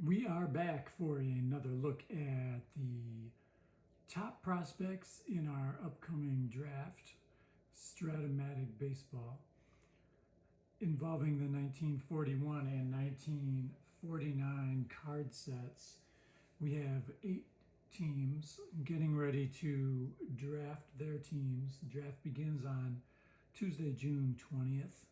We are back for another look at the top prospects in our upcoming draft, Strat-O-Matic Baseball, involving the 1941 and 1949 card sets. We have 8 teams getting ready to draft their teams. The draft begins on Tuesday, June 20th.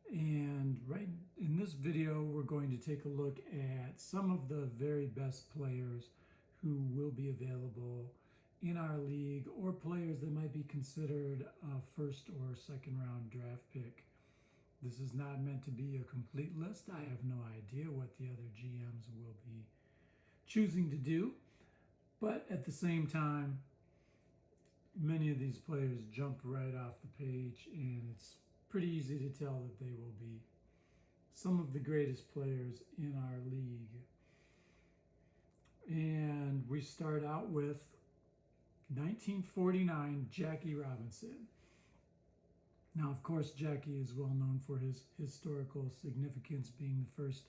And right in this video, we're going to take a look at some of the very best players who will be available in our league, or players that might be considered a first or second round draft pick. This is not meant to be a complete list. I have no idea what the other GMs will be choosing to do. But at the same time, many of these players jump right off the page, and it's pretty easy to tell that they will be some of the greatest players in our league. And we start out with 1949 Jackie Robinson. Now, of course, Jackie is well known for his historical significance, being the first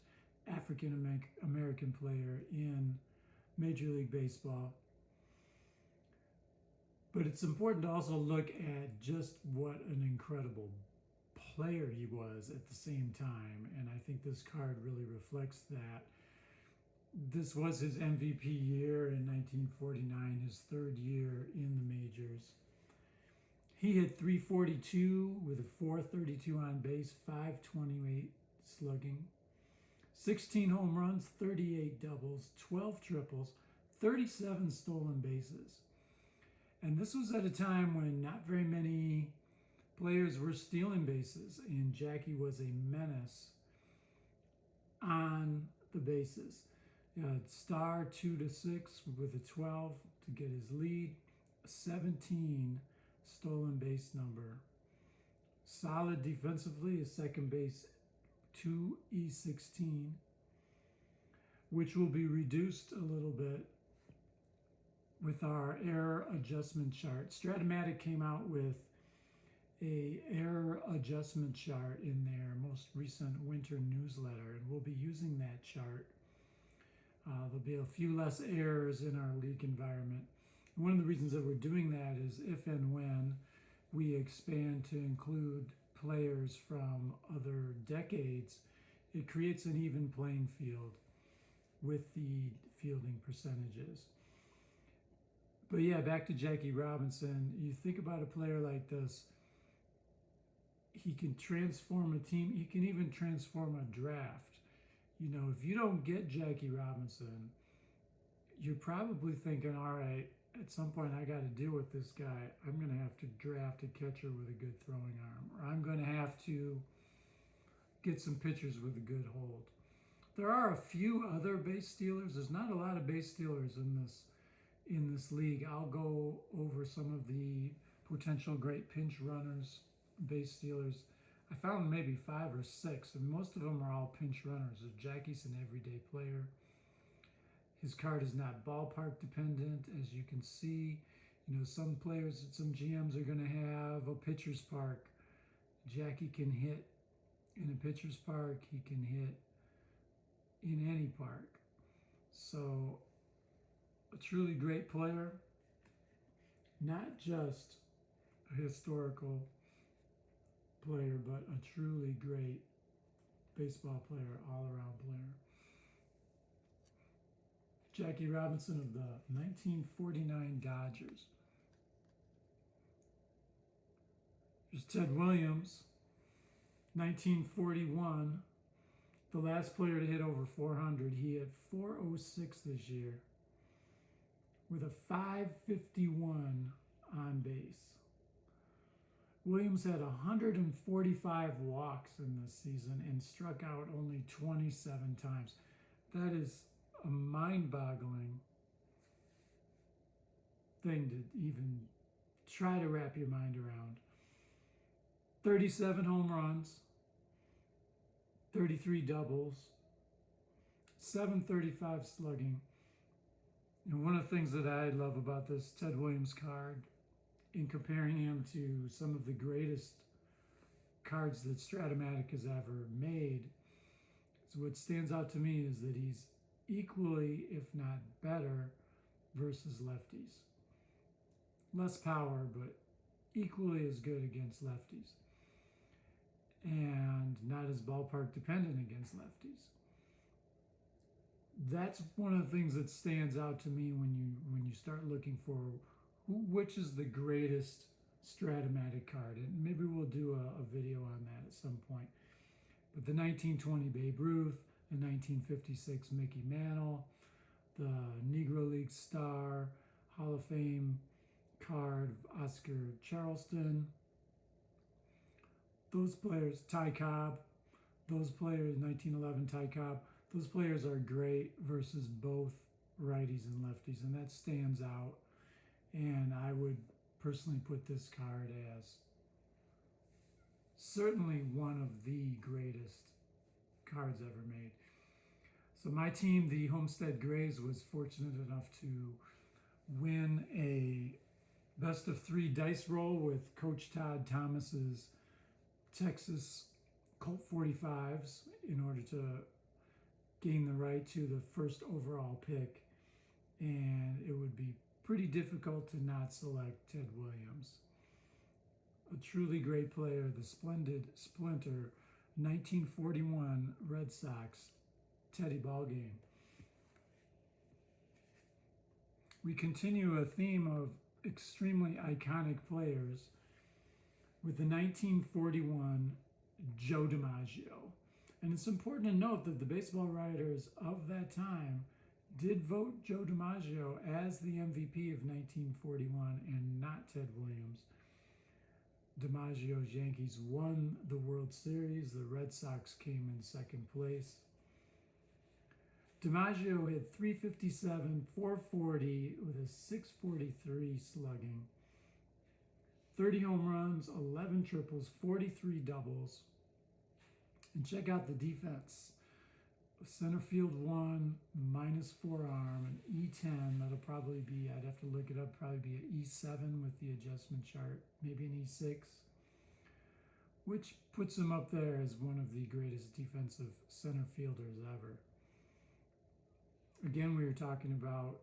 African American player in Major League Baseball. But it's important to also look at just what an incredible player he was at the same time, and I think this card really reflects that. This was his MVP year in 1949, his third year in the majors. He hit .342 with a .432 on base, .528 slugging, 16 home runs, 38 doubles, 12 triples, 37 stolen bases. And this was at a time when not very many players were stealing bases, and Jackie was a menace on the bases. Star 2 to 6 with a 12 to get his lead, 17 stolen base number. Solid defensively, his second base 2E16, which will be reduced a little bit with our error adjustment chart. Strat-O-Matic came out with a error adjustment chart in their most recent winter newsletter, and we'll be using that chart. There'll be a few less errors in our league environment. And one of the reasons that we're doing that is if and when we expand to include players from other decades, it creates an even playing field with the fielding percentages. But yeah, back to Jackie Robinson. You think about a player like this, he can transform a team. He can even transform a draft. You know, if you don't get Jackie Robinson, you're probably thinking, all right, at some point I got to deal with this guy. I'm going to have to draft a catcher with a good throwing arm, or I'm going to have to get some pitchers with a good hold. There are a few other base stealers. There's not a lot of base stealers in this league. I'll go over some of the potential great pinch runners, base stealers. I found maybe 5 or 6, and most of them are all pinch runners. Jackie's an everyday player. His card is not ballpark dependent, as you can see. You know, some players, some GMs are going to have a pitcher's park. Jackie can hit in a pitcher's park. He can hit in any park. So, a truly great player, not just a historical player, but a truly great baseball player, all-around player. Jackie Robinson of the 1949 Dodgers. There's Ted Williams, 1941, the last player to hit over 400. He hit .406 this year with a .551 on base. Williams had 145 walks in this season and struck out only 27 times. That is a mind-boggling thing to even try to wrap your mind around. 37 home runs, 33 doubles, 735 slugging. And one of the things that I love about this Ted Williams card, in comparing him to some of the greatest cards that Strat-O-Matic has ever made, is So what stands out to me is that he's equally, if not better, versus lefties. Less power, but equally as good against lefties. And not as ballpark dependent against lefties. That's one of the things that stands out to me when you start looking for which is the greatest Strat-O-Matic card. And maybe we'll do a video on that at some point. But the 1920 Babe Ruth, the 1956 Mickey Mantle, the Negro League star, Hall of Fame card of Oscar Charleston, those players, Ty Cobb, those players, 1911 Ty Cobb, those players are great versus both righties and lefties, and that stands out. And I would personally put this card as certainly one of the greatest cards ever made. So my team, the Homestead Grays, was fortunate enough to win a best of 3 dice roll with Coach Todd Thomas's Texas Colt 45s in order to gain the right to the first overall pick. And it would be pretty difficult to not select Ted Williams. A truly great player, the splendid Splinter 1941 Red Sox Teddy ballgame. We continue a theme of extremely iconic players with the 1941 Joe DiMaggio. And it's important to note that the baseball writers of that time did vote Joe DiMaggio as the MVP of 1941 and not Ted Williams. DiMaggio's Yankees won the World Series. The Red Sox came in second place. DiMaggio hit .357, .440 with a .643 slugging, 30 home runs, 11 triples, 43 doubles. And check out the defense. Center field 1, -4 arm, an E10. That'll probably be, I'd have to look it up, probably be an E7 with the adjustment chart, maybe an E6, which puts him up there as one of the greatest defensive center fielders ever. Again, we were talking about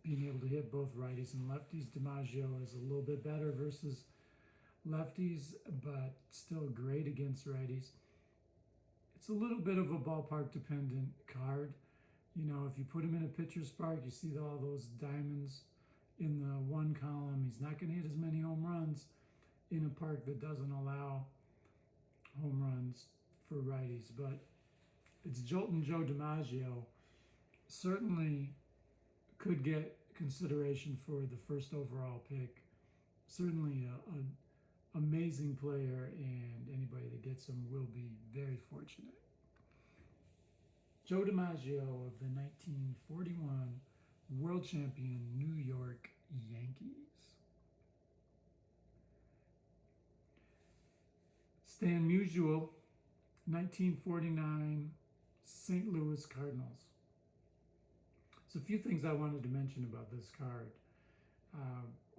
being able to hit both righties and lefties. DiMaggio is a little bit better versus lefties, but still great against righties. It's a little bit of a ballpark dependent card. You know, if you put him in a pitcher's park, you see all those diamonds in the one column. He's not going to hit as many home runs in a park that doesn't allow home runs for righties. But it's Joltin' Joe DiMaggio. Certainly could get consideration for the first overall pick. Certainly an amazing player, and anybody that gets him will be very fortunate. Joe DiMaggio of the 1941 World Champion New York Yankees. Stan Musial, 1949 St. Louis Cardinals. So a few things I wanted to mention about this card.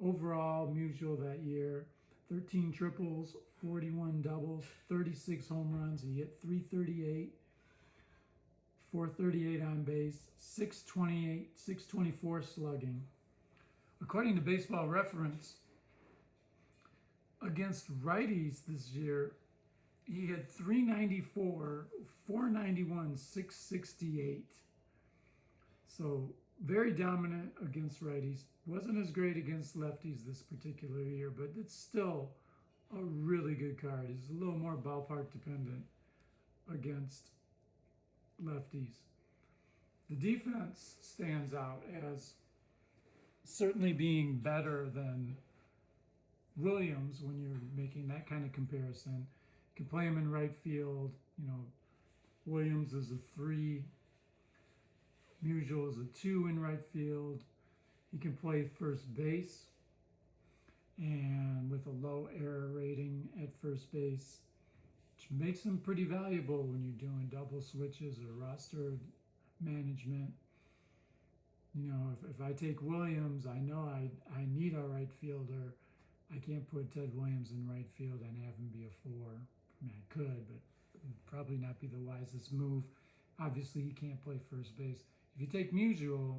Overall, Musial that year, 13 triples, 41 doubles, 36 home runs. He hit .338, 438 on base, 628, 624 slugging. According to Baseball Reference, against righties this year, he had .394, 491, 668. So very dominant against righties. Wasn't as great against lefties this particular year, but it's still a really good card. He's a little more ballpark dependent against lefties. The defense stands out as certainly being better than Williams when you're making that kind of comparison. You can play him in right field. You know, Williams is a 3. Musial is a 2 in right field. He can play first base, and with a low error rating at first base, which makes him pretty valuable when you're doing double switches or roster management. You know, if I take Williams, I know I need a right fielder. I can't put Ted Williams in right field and have him be a 4. I mean, I could, but it would probably not be the wisest move. Obviously, he can't play first base. If you take Musial,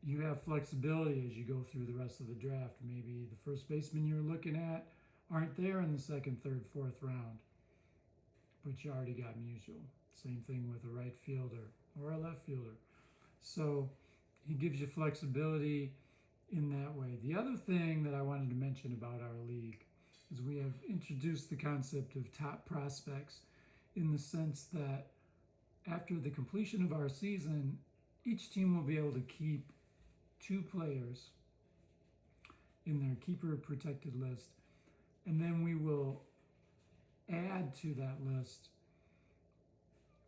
you have flexibility as you go through the rest of the draft. Maybe the first baseman you're looking at aren't there in the second, third, fourth round, but you already got Musial. Same thing with a right fielder or a left fielder. So he gives you flexibility in that way. The other thing that I wanted to mention about our league is we have introduced the concept of top prospects in the sense that after the completion of our season, each team will be able to keep 2 players in their keeper protected list, and then we will add to that list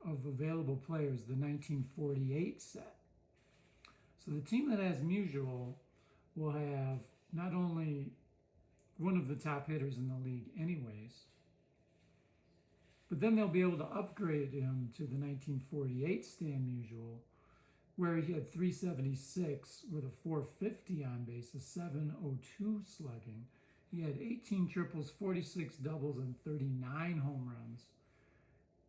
of available players the 1948 set. So the team that has Musial will have not only one of the top hitters in the league anyways, but then they'll be able to upgrade him to the 1948 Stan Musial, where he had 376 with a 450 on base, a 702 slugging. He had 18 triples, 46 doubles, and 39 home runs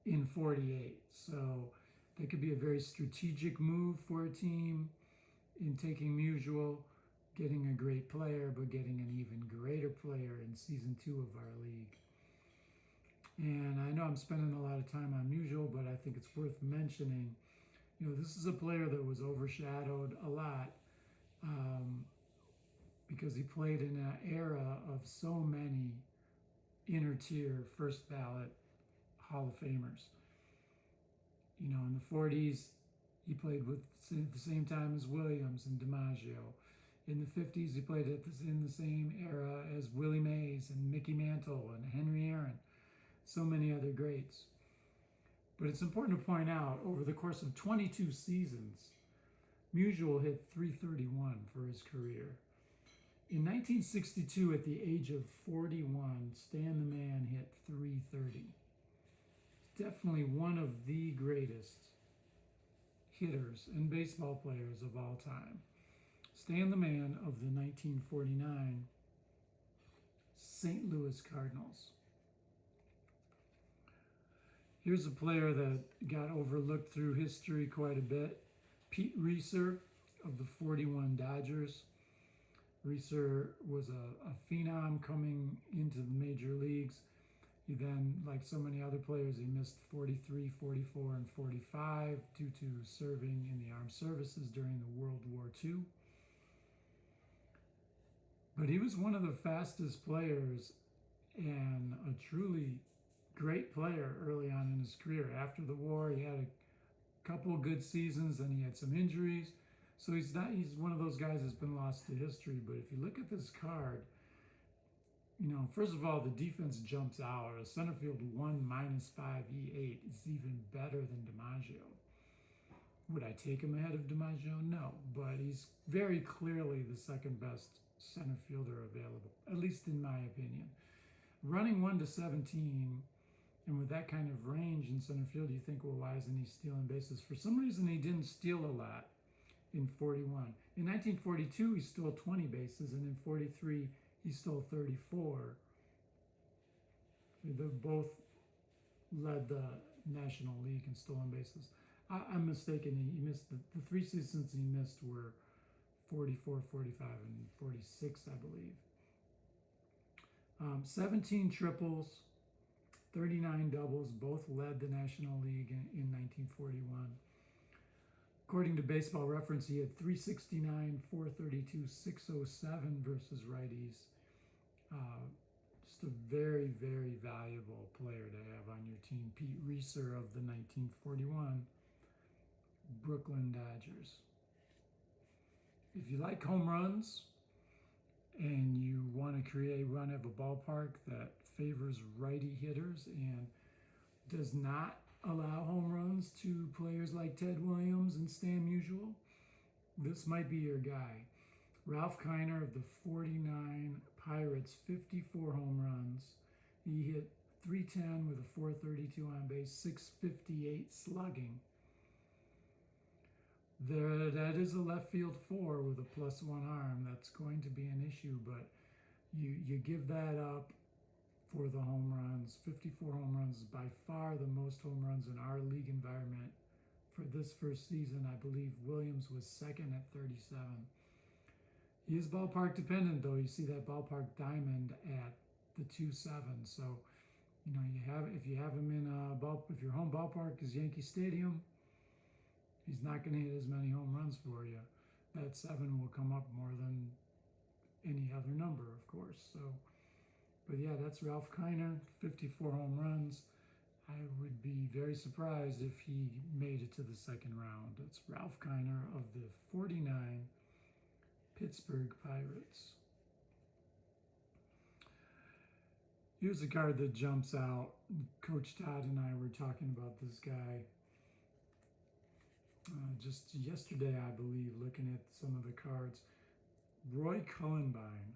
in 48. So that could be a very strategic move for a team in taking Musial, getting a great player, but getting an even greater player in season 2 of our league. And I know I'm spending a lot of time on Musial, but I think it's worth mentioning. You know, this is a player that was overshadowed a lot because he played in an era of so many inner tier first ballot Hall of Famers. You know, in the 40s, he played with at the same time as Williams and DiMaggio. In the 50s, he played in the same era as Willie Mays and Mickey Mantle and Henry Aaron. So many other greats. But it's important to point out, over the course of 22 seasons, Musial hit 331 for his career. In 1962, at the age of 41, Stan the Man hit 330. Definitely one of the greatest hitters and baseball players of all time. Stan the Man of the 1949 St. Louis Cardinals. Here's a player that got overlooked through history quite a bit. Pete Reeser of the 41 Dodgers. Reeser was a phenom coming into the major leagues. He then, like so many other players, he missed 43, 44, and 45 due to serving in the armed services during the World War II. But he was one of the fastest players and a truly great player early on in his career. After the war, he had a couple of good seasons, and he had some injuries. So he's one of those guys that's been lost to history. But if you look at this card, you know, first of all, the defense jumps out. A center field 1 -5 E8 is even better than DiMaggio. Would I take him ahead of DiMaggio? No, but he's very clearly the second best center fielder available, at least in my opinion. Running 1-17, and with that kind of range in center field, you think, well, why isn't he stealing bases? For some reason, he didn't steal a lot in 41. In 1942, he stole 20 bases, and in 43, he stole 34. They both led the National League in stolen bases. I'm mistaken. He missed the 3 seasons he missed were 44, 45, and 46, I believe. 17 triples, 39 doubles, both led the National League in 1941. According to Baseball Reference, he had 369, 432, 607 versus righties. Just a very, very valuable player to have on your team. Pete Reeser of the 1941 Brooklyn Dodgers. If you like home runs and you want to create a run of a ballpark that favors righty hitters and does not allow home runs to players like Ted Williams and Stan Musial, this might be your guy. Ralph Kiner of the 49 Pirates, 54 home runs. He hit 310 with a 432 on base, 658 slugging. That is a left field 4 with a +1 arm. That's going to be an issue, but you give that up for the home runs. 54 home runs is by far far the most home runs in our league environment for this first season. I believe Williams was second at 37. He is ballpark dependent, though. You see that ballpark diamond at the 2.7. So, you know, if you have him in if your home ballpark is Yankee Stadium, he's not going to hit as many home runs for you. That 7 will come up more than any other number, of course. So, but yeah, that's Ralph Kiner, 54 home runs. I would be very surprised if he made it to the second round. It's Ralph Kiner of the 49 Pittsburgh Pirates. Here's a card that jumps out. Coach Todd and I were talking about this guy just yesterday, I believe, looking at some of the cards. Roy Cullenbine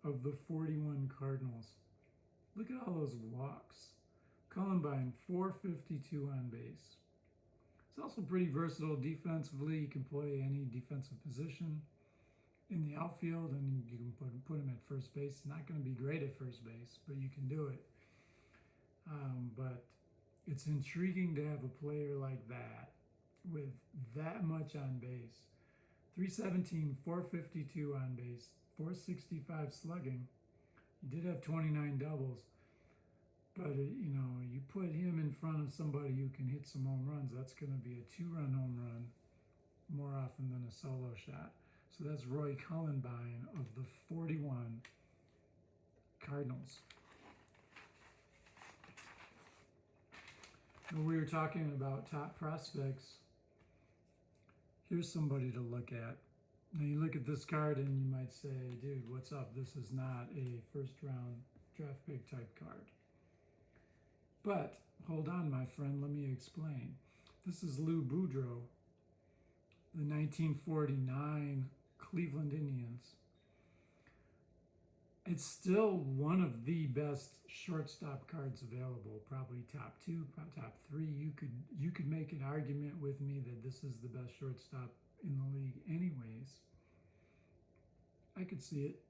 of the 41 Cardinals. Look at all those walks. Cullenbine, 452 on base. He's also pretty versatile defensively. He can play any defensive position in the outfield, and you can put him at first base. He's not going to be great at first base, but you can do it. But it's intriguing to have a player like that with that much on base. 317, 452 on base, 465 slugging. He did have 29 doubles, but you know, you put him in front of somebody who can hit some home runs, that's going to be a 2-run home run more often than a solo shot. So that's Roy Cullenbine of the 41 Cardinals. When we were talking about top prospects, here's somebody to look at. Now you look at this card and you might say, dude, what's up? This is not a first round draft pick type card. But hold on, my friend, let me explain. This is Lou Boudreau, the 1949 Cleveland Indians. It's still one of the best shortstop cards available, probably top 2, top 3. You could make an argument with me that this is the best shortstop in the league anyways. I could see it.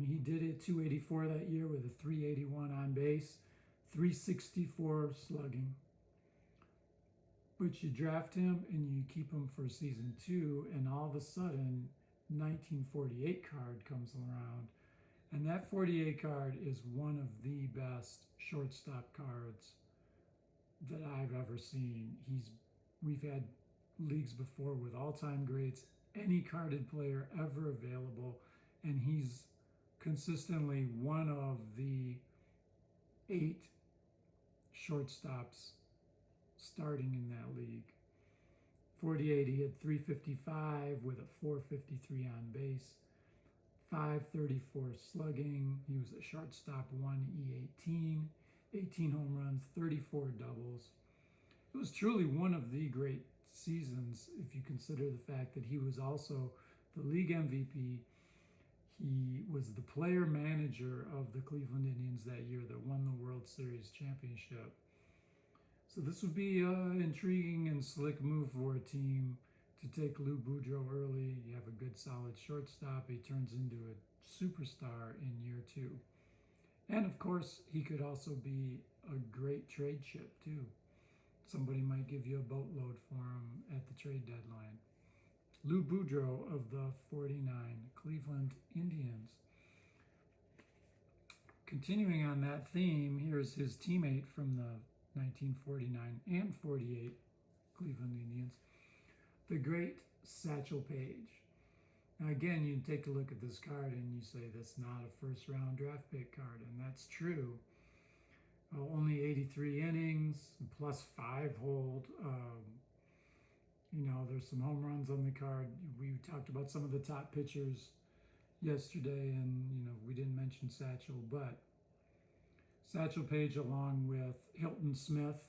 He did it 284 that year with a 381 on base, 364 slugging. But you draft him and you keep him for season 2, and all of a sudden 1948 card comes around. And that 48 card is one of the best shortstop cards that I've ever seen. We've had leagues before with all-time greats, any carded player ever available, and he's consistently one of the 8 shortstops starting in that league. 48, he had 355 with a 453 on base. 534 slugging. He was a shortstop, 1 E18, 18 home runs, 34 doubles. It was truly one of the great seasons if you consider the fact that he was also the league MVP. He was the player manager of the Cleveland Indians that year that won the World Series championship. So this would be an intriguing and slick move for a team to take Lou Boudreau early. You have a good solid shortstop. He turns into a superstar in year 2. And of course, he could also be a great trade chip too. Somebody might give you a boatload for him at the trade deadline. Lou Boudreau of the 49 Cleveland Indians. Continuing on that theme, here's his teammate from the 1949 and 48 Cleveland Indians, the great Satchel Paige. Now again, you take a look at this card and you say that's not a first round draft pick card, and that's true. Only 83 innings, plus 5 hold. You know, there's some home runs on the card. We talked about some of the top pitchers yesterday, and you know, we didn't mention Satchel, but Satchel Paige, along with Hilton Smith,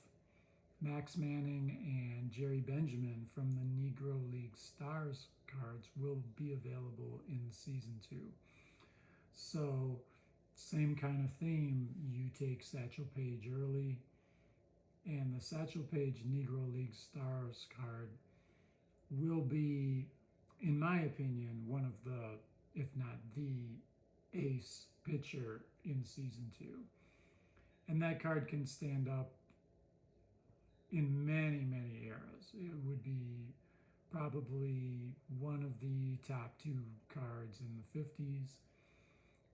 Max Manning, and Jerry Benjamin from the Negro League Stars cards, will be available in season 2. So same kind of theme. You take Satchel Paige early, and the Satchel Paige Negro League Stars card will be, in my opinion, one of the, if not the ace pitcher in season 2. And that card can stand up in many, many eras. It would be probably one of the top 2 cards in the 50s.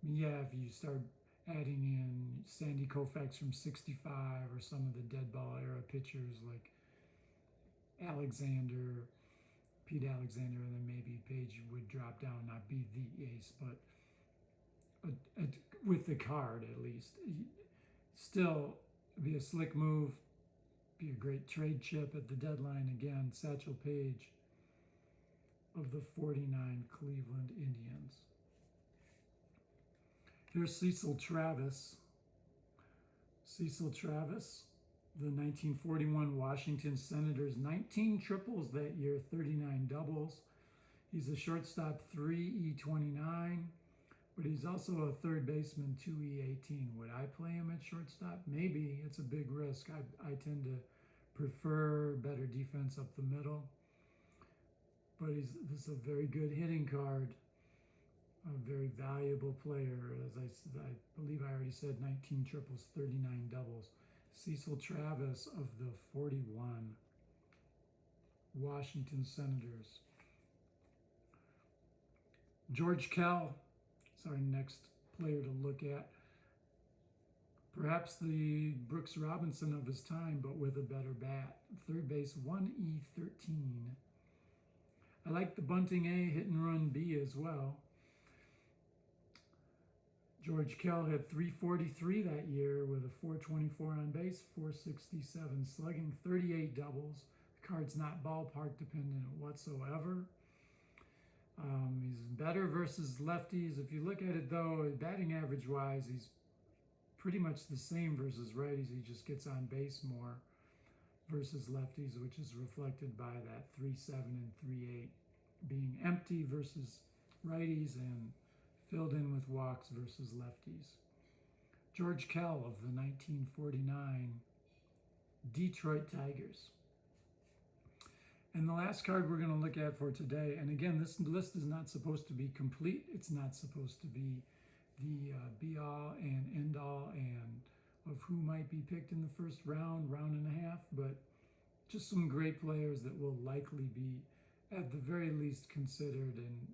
Yeah, if you start adding in Sandy Koufax from 65 or some of the dead ball era pitchers like Alexander, Pete Alexander, and then maybe Page would drop down, not be the ace, but with the card at least. Still be a slick move, be a great trade chip at the deadline. Again, Satchel Paige of the 49 Cleveland Indians. Here's Cecil Travis. Cecil Travis, the 1941 Washington Senators, 19 triples that year, 39 doubles. He's a shortstop, 3E29, but he's also a third baseman, 2E18. Would I play him at shortstop? Maybe. It's a big risk. I tend to prefer better defense up the middle, but this is a very good hitting card. A very valuable player. As I believe I already said, 19 triples, 39 doubles. Cecil Travis of the 41 Washington Senators. George Kell is our next player to look at. Perhaps the Brooks Robinson of his time, but with a better bat. Third base, 1E13. I like the bunting A, hit and run B as well. George Kell had 343 that year with a 424 on base, 467 slugging, 38 doubles. The card's not ballpark dependent whatsoever. He's better versus lefties. If you look at it though, batting average wise, he's pretty much the same versus righties. He just gets on base more versus lefties, which is reflected by that 3.7 and 3.8 being empty versus righties and filled in with walks versus lefties. George Kell of the 1949 Detroit Tigers. And the last card we're going to look at for today, and again, this list is not supposed to be complete. It's not supposed to be the be-all and end-all and of who might be picked in the first round, round and a half, but just some great players that will likely be, at the very least, considered. And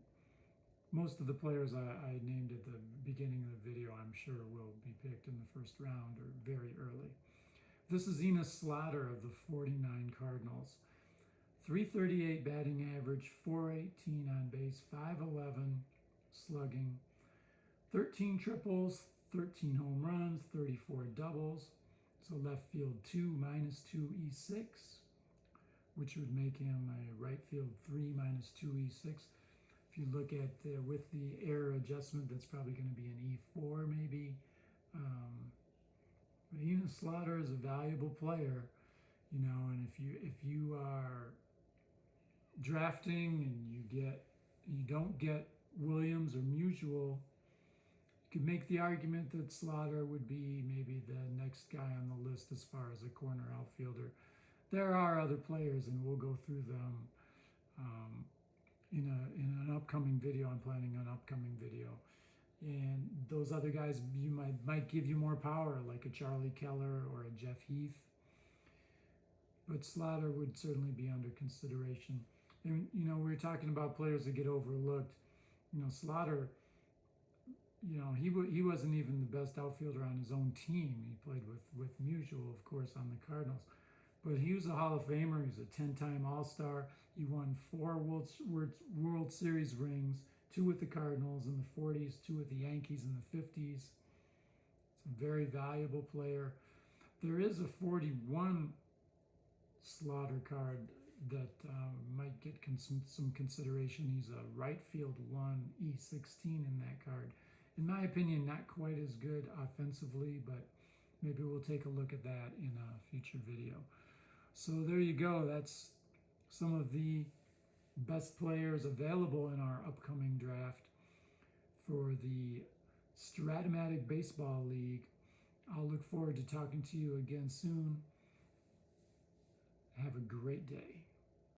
most of the players I named at the beginning of the video, I'm sure, will be picked in the first round or very early. This is Enos Slaughter of the 49 Cardinals. 338 batting average, 418 on base, 511 slugging, 13 triples, 13 home runs, 34 doubles. So left field 2 minus 2E6, which would make him a right field 3 minus 2E6. If you look at with the error adjustment, that's probably going to be an E4 maybe. But Enos Slaughter is a valuable player, you know, and if you are drafting and you don't get Williams or Musial, you could make the argument that Slaughter would be maybe the next guy on the list as far as a corner outfielder. There are other players, and we'll go through them in an upcoming video. I'm planning an upcoming video, and those other guys might give you more power, like a Charlie Keller or a Jeff Heath. But Slaughter would certainly be under consideration. And you know, we're talking about players that get overlooked. You know, Slaughter, you know, he wasn't even the best outfielder on his own team. He played with Musial, of course, on the Cardinals. But he was a Hall of Famer. He was a 10-time All-Star. He won 4 World Series rings, 2 with the Cardinals in the 40s, 2 with the Yankees in the 50s. It's a very valuable player. There is a 41 Slaughter card that might get some consideration. He's a right field 1, E16 in that card. In my opinion, not quite as good offensively, but maybe we'll take a look at that in a future video. So there you go. That's some of the best players available in our upcoming draft for the Strat-O-Matic Baseball League. I'll look forward to talking to you again soon. Have a great day.